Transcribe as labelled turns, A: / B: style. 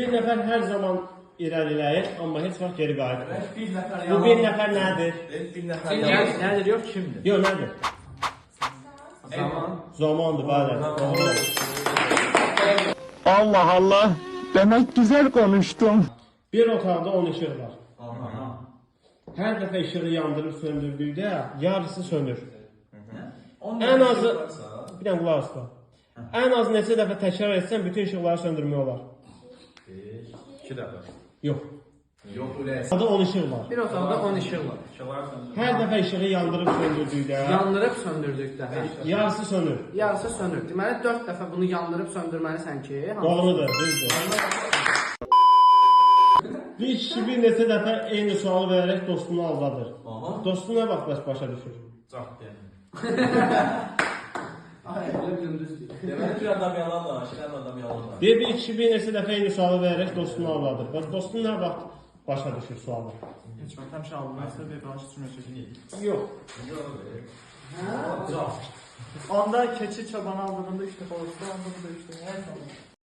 A: Bir nəfər hər zaman irəliləyir, amma heç vaxt geri qayıtmır. Bu
B: Bu
A: bir nəfər nədir?
B: bir nəfər
C: Nədir, yox, kimdir?
A: Yox, nədir?
C: Zaman.
A: Zamandır, bəli. Doğru.
D: Allah Allah, demek güzel konuştum.
A: Bir otaqda 10 işıq var. Hər dəfə işığı yandırıb söndürdükdə yarısı sönür. Ən azı bir dənə qulaq asla. Ən az neçə dəfə təkrar etsən bütün işıqları söndürmək olar.
B: 2 dəfə.
A: Yox.
B: Yox, öyle.
A: Otaqda 10 işıq var.
C: Bir otaqda 10 işıq var.
A: Hər dəfə işığı yandırıb söndürdükdə
C: Yandırıb söndürdükdə
A: yarısı sönür.
C: yarısı sönür. Deməli 4 dəfə bunu yandırıb söndürməlisən ki,
A: Doğrudur, düzdür. Bir kişi bir neçə dəfə eyni sualı verərək dostunu aldadır. Dostu nə vaxt başa düşür?
B: Çox deyəlim.
E: Deməli bir adam yalan danışır, adam yalan danışır.
A: Bir kişi bir neçə dəfə eyni sualı verərək dostunu aldadır. Bəs dostu nə vaxt başa düşür sualı?
F: Heç vaxt həmişə alınırsa bir baş düşməyəcək.
A: Yox.
F: Onda keçi çobanı aldığında 3 dəfə olursa, onda bu da 3 dəfə.